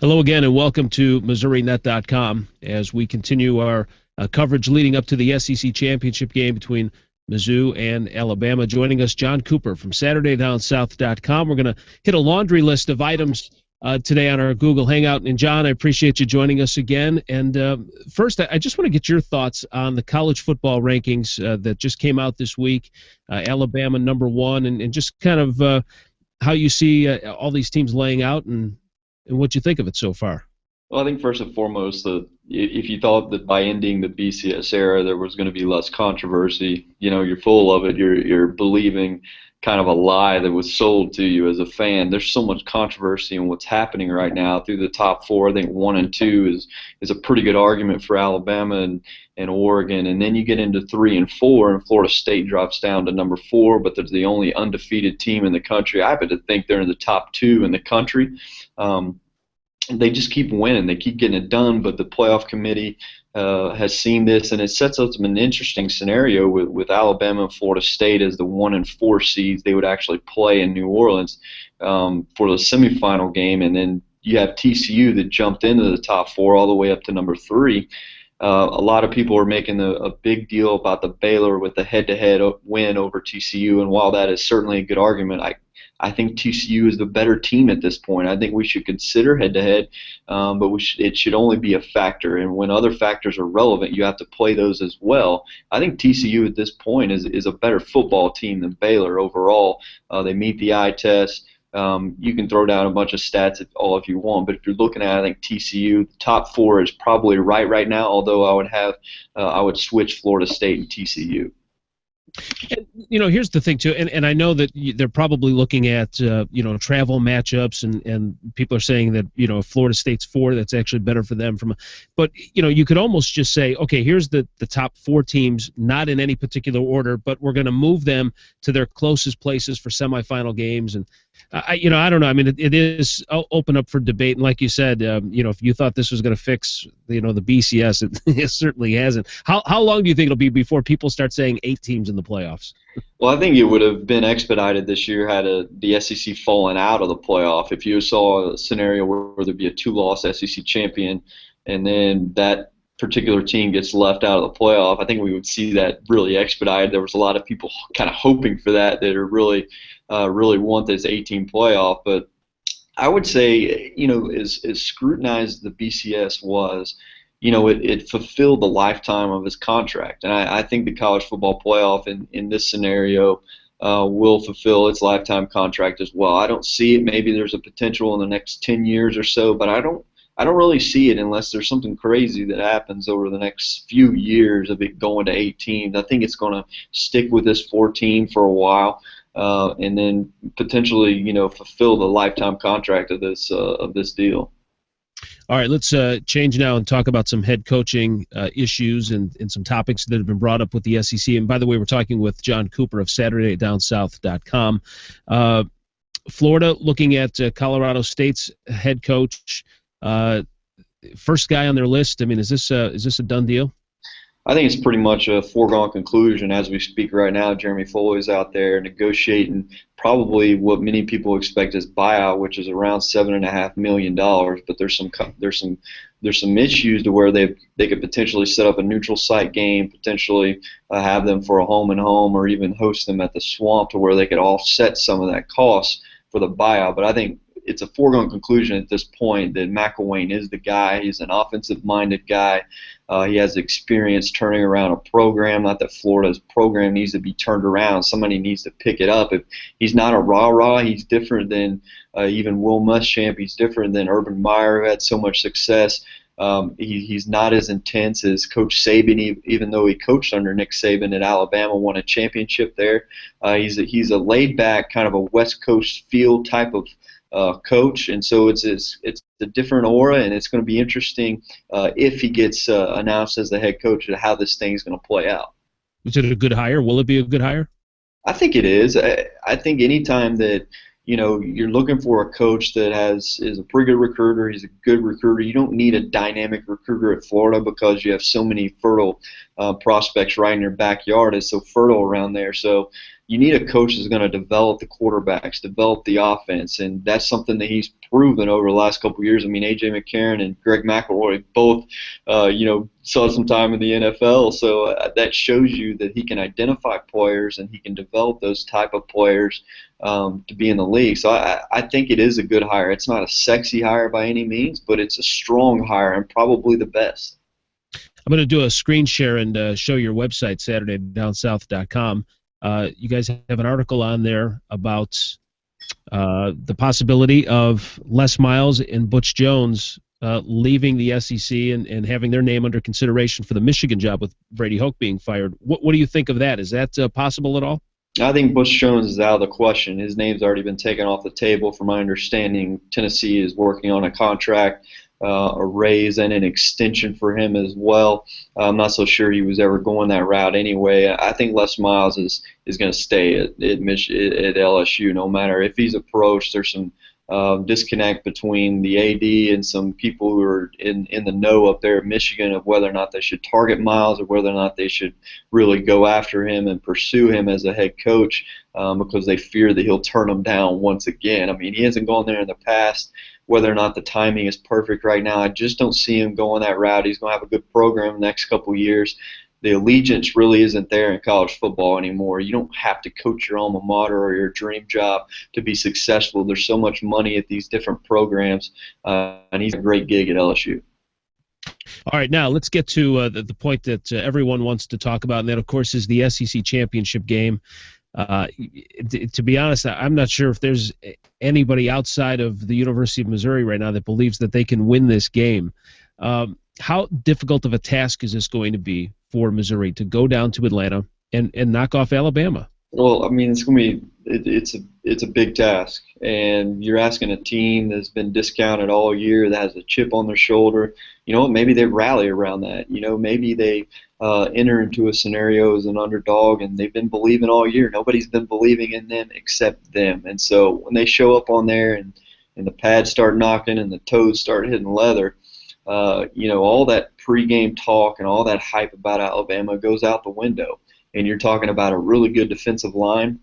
Hello again, and welcome to MissouriNet.com as we continue our coverage leading up to the SEC championship game between Mizzou and Alabama. Joining us, Jon Cooper from SaturdayDownSouth.com. We're going to hit a laundry list of items today on our Google Hangout. And, John, I appreciate you joining us again. And first, I just want to get your thoughts on the college football rankings that just came out this week. Alabama #1, and just kind of how you see all these teams laying out and what you think of it so far. Well, I think first and foremost, if you thought that by ending the BCS era there was going to be less controversy, you're full of it. You're believing kind of a lie that was sold to you as a fan. There's so much controversy in what's happening right now through the top four. I think 1 and 2 is a pretty good argument for Alabama and Oregon. And then you get into 3 and 4, and Florida State drops down to #4, but they're the only undefeated team in the country. I happen to think they're in the top 2 in the country. They just keep winning. They keep getting it done, but the playoff committee has seen this, and it sets up an interesting scenario with Alabama and Florida State as the 1 and 4 seeds. They would actually play in New Orleans for the semifinal game, and then you have TCU that jumped into the top 4 all the way up to #3. A lot of people are making a big deal about the Baylor with the head-to-head win over TCU, and while that is certainly a good argument, I think TCU is the better team at this point. I think we should consider head-to-head, but it should only be a factor. And when other factors are relevant, you have to play those as well. I think TCU at this point is a better football team than Baylor overall. They meet the eye test. You can throw down a bunch of stats if you want, but if you're looking at, I think TCU, the top 4 is probably right now. Although I would switch Florida State and TCU. And, here's the thing too, and I know that they're probably looking at travel matchups, and people are saying that if Florida State's 4, that's actually better for them. But you could almost just say, okay, here's the top 4 teams, not in any particular order, but we're going to move them to their closest places for semifinal games. And I don't know. I mean, it is open up for debate, and like you said, if you thought this was going to fix the BCS, it certainly hasn't. How long do you think it'll be before people start saying 8 teams in the playoffs? Well, I think it would have been expedited this year had the SEC fallen out of the playoff. If you saw a scenario where there'd be a 2-loss SEC champion and then that particular team gets left out of the playoff, I think we would see that really expedited. There was a lot of people kind of hoping for that are really want this 18 playoff. But I would say, as scrutinized the BCS was, it fulfilled the lifetime of his contract. And I think the college football playoff in this scenario will fulfill its lifetime contract as well. I don't see it. Maybe there's a potential in the next 10 years or so, but I don't really see it unless there's something crazy that happens over the next few years of it going to 8 teams. I think it's going to stick with this 4 for a while, and then potentially, fulfill the lifetime contract of this deal. All right, let's change now and talk about some head coaching issues and some topics that have been brought up with the SEC. And by the way, we're talking with Jon Cooper of SaturdayDownSouth.com. Florida looking at Colorado State's head coach, first guy on their list. I mean, is this a done deal? I think it's pretty much a foregone conclusion as we speak right now. Jeremy Foley's out there negotiating probably what many people expect as buyout, which is around $7.5 million. But there's some issues to where they could potentially set up a neutral site game, potentially have them for a home and home, or even host them at the Swamp to where they could offset some of that cost for the buyout. But I think it's a foregone conclusion at this point that McElwain is the guy. He's an offensive-minded guy. He has experience turning around a program. Not that Florida's program needs to be turned around. Somebody needs to pick it up. If he's not a rah-rah, he's different than even Will Muschamp. He's different than Urban Meyer, who had so much success. He's not as intense as Coach Saban, even though he coached under Nick Saban at Alabama, won a championship there. He's a laid-back, kind of a West Coast feel type of coach, and so it's a different aura, and it's going to be interesting if he gets announced as the head coach, how this thing's going to play out. Is it a good hire? Will it be a good hire? I think it is. I think anytime that you're looking for a coach that is a pretty good recruiter, he's a good recruiter. You don't need a dynamic recruiter at Florida because you have so many fertile prospects right in your backyard. It's so fertile around there. So you need a coach that's going to develop the quarterbacks, develop the offense, and that's something that he's proven over the last couple of years. I mean, A.J. McCarron and Greg McElroy both, saw some time in the NFL, so that shows you that he can identify players and he can develop those type of players to be in the league. So I think it is a good hire. It's not a sexy hire by any means, but it's a strong hire and probably the best. I'm going to do a screen share and show your website, SaturdayDownSouth.com. You guys have an article on there about the possibility of Les Miles and Butch Jones leaving the SEC and having their name under consideration for the Michigan job with Brady Hoke being fired. What do you think of that? Is that possible at all? I think Butch Jones is out of the question. His name's already been taken off the table. From my understanding, Tennessee is working on a contract, a raise, and an extension for him as well. I'm not so sure he was ever going that route anyway. I think Les Miles is going to stay at LSU no matter if he's approached. There's some disconnect between the AD and some people who are in the know up there in Michigan of whether or not they should target Miles or whether or not they should really go after him and pursue him as a head coach because they fear that he'll turn them down once again. I mean, he hasn't gone there in the past. Whether or not the timing is perfect right now, I just don't see him going that route. He's going to have a good program the next couple of years. The allegiance really isn't there in college football anymore. You don't have to coach your alma mater or your dream job to be successful. There's so much money at these different programs, and he's a great gig at LSU. All right, now let's get to the point that everyone wants to talk about, and that, of course, is the SEC championship game. To be honest, I'm not sure if there's anybody outside of the University of Missouri right now that believes that they can win this game. How difficult of a task is this going to be for Missouri to go down to Atlanta and knock off Alabama? Well, I mean, it's going to be it's a big task, and you're asking a team that's been discounted all year, that has a chip on their shoulder. You know, maybe they rally around that. You know, maybe they enter into a scenario as an underdog, and they've been believing all year. Nobody's been believing in them except them, and so when they show up on there and the pads start knocking and the toes start hitting leather, all that pregame talk and all that hype about Alabama goes out the window. And you're talking about a really good defensive line,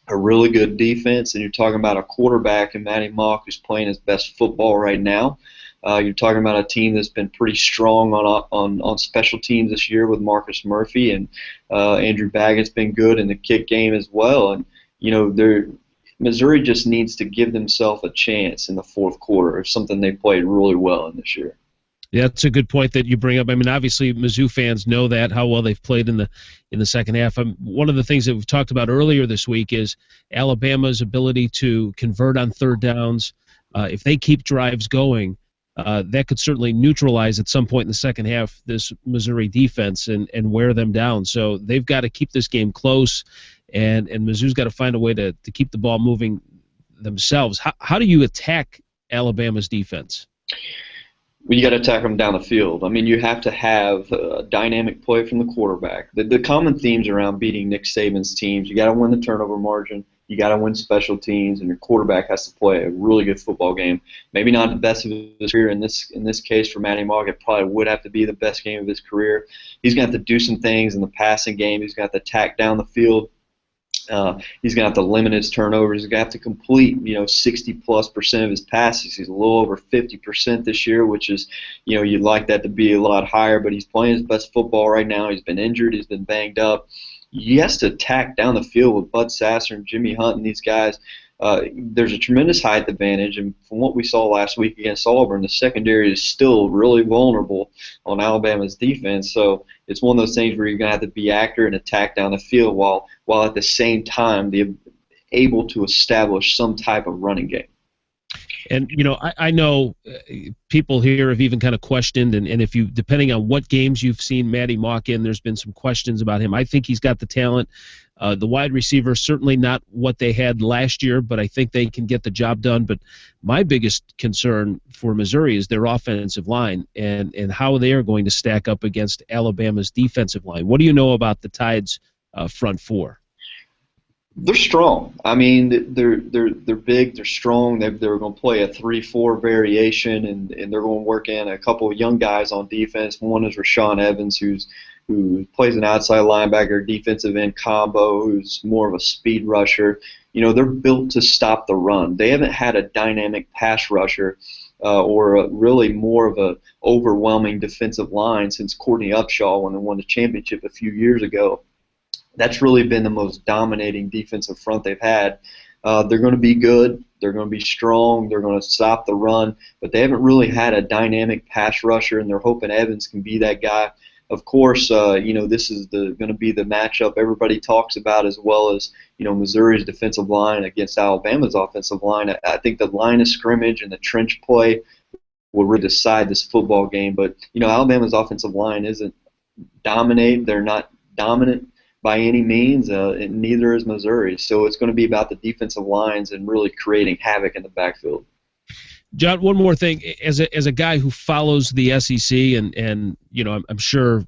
a really good defense, and you're talking about a quarterback in Matty Mock who's playing his best football right now. You're talking about a team that's been pretty strong on special teams this year with Marcus Murphy, and Andrew Baggett's been good in the kick game as well. And Missouri just needs to give themselves a chance in the fourth quarter of something they played really well in this year. Yeah, that's a good point that you bring up. I mean, obviously, Mizzou fans know that, how well they've played in the second half. One of the things that we've talked about earlier this week is Alabama's ability to convert on third downs. If they keep drives going, that could certainly neutralize at some point in the second half this Missouri defense and wear them down. So they've got to keep this game close, and Mizzou's got to find a way to keep the ball moving themselves. How do you attack Alabama's defense? You got to attack them down the field. I mean, you have to have a dynamic play from the quarterback. The common themes around beating Nick Saban's teams, you got to win the turnover margin, you got to win special teams, and your quarterback has to play a really good football game. Maybe not the best of his career in this case for Matty Mock. It probably would have to be the best game of his career. He's going to have to do some things in the passing game. He's going to have to attack down the field. He's going to have to limit his turnovers. He's going to have to complete, 60+% of his passes. He's a little over 50% this year, which is, you'd like that to be a lot higher, but he's playing his best football right now. He's been injured. He's been banged up. He has to attack down the field with Bud Sasser and Jimmy Hunt and these guys. There's a tremendous height advantage, and from what we saw last week against Auburn, the secondary is still really vulnerable on Alabama's defense. So it's one of those things where you're going to have to be accurate and attack down the field while at the same time able to establish some type of running game. And, I know people here have even kind of questioned, and if you, depending on what games you've seen Matty Mock in, there's been some questions about him. I think he's got the talent. The wide receiver, certainly not what they had last year, but I think they can get the job done. But my biggest concern for Missouri is their offensive line and how they are going to stack up against Alabama's defensive line. What do you know about the Tide's front four? They're strong. I mean, they're big. They're strong. They're going to play a 3-4 variation, and they're going to work in a couple of young guys on defense. One is Rashawn Evans, who's who plays an outside linebacker, defensive end combo, who's more of a speed rusher. They're built to stop the run. They haven't had a dynamic pass rusher or really more of a overwhelming defensive line since Courtney Upshaw when they won the championship a few years ago. That's really been the most dominating defensive front they've had. They're going to be good. They're going to be strong. They're going to stop the run, but they haven't really had a dynamic pass rusher, and they're hoping Evans can be that guy. Of course, this is going to be the matchup everybody talks about, as well as Missouri's defensive line against Alabama's offensive line. I think the line of scrimmage and the trench play will really decide this football game. But Alabama's offensive line isn't dominate. They're not dominant by any means, and neither is Missouri. So it's going to be about the defensive lines and really creating havoc in the backfield. John, one more thing. As a guy who follows the SEC, and I'm sure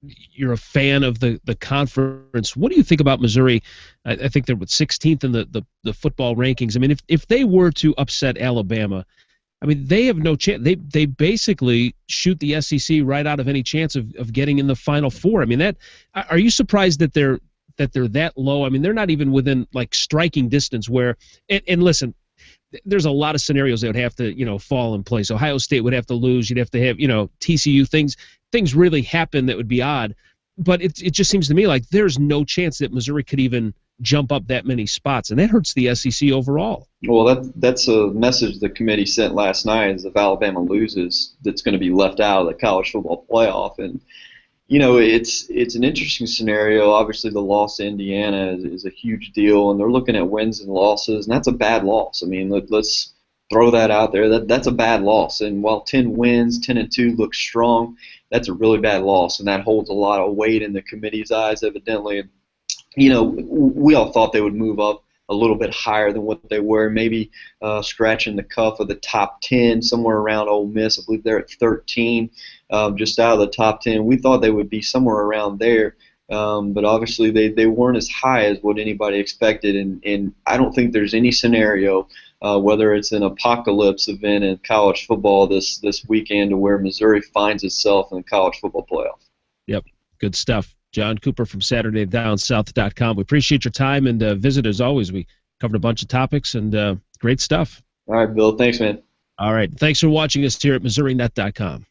you're a fan of the conference, what do you think about Missouri? I think they're 16th in the football rankings. I mean, if they were to upset Alabama, I mean, they have no chance. They basically shoot the SEC right out of any chance of getting in the Final Four. I mean, are you surprised that they're that low? I mean, they're not even within like striking distance. Where and listen, there's a lot of scenarios that would have to fall in place. Ohio State would have to lose. You'd have to have TCU. Things really happen that would be odd. But it just seems to me like there's no chance that Missouri could even jump up that many spots, and that hurts the SEC overall. Well, that's a message the committee sent last night, is if Alabama loses, that's going to be left out of the college football playoff. And it's an interesting scenario. Obviously, the loss to Indiana is a huge deal, and they're looking at wins and losses, and that's a bad loss. I mean, let's throw that out there. That's a bad loss. And while 10 wins, 10-2 looks strong, that's a really bad loss, and that holds a lot of weight in the committee's eyes, evidently. We all thought they would move up a little bit higher than what they were, maybe scratching the cuff of the top 10, somewhere around Ole Miss. I believe they're at 13, just out of the top 10. We thought they would be somewhere around there, but obviously they weren't as high as what anybody expected, and I don't think there's any scenario, whether it's an apocalypse event in college football this weekend, to where Missouri finds itself in the college football playoff. Yep, good stuff. Jon Cooper from SaturdayDownSouth.com. We appreciate your time and visit as always. We covered a bunch of topics and great stuff. All right, Bill. Thanks, man. All right. Thanks for watching us here at MissouriNet.com.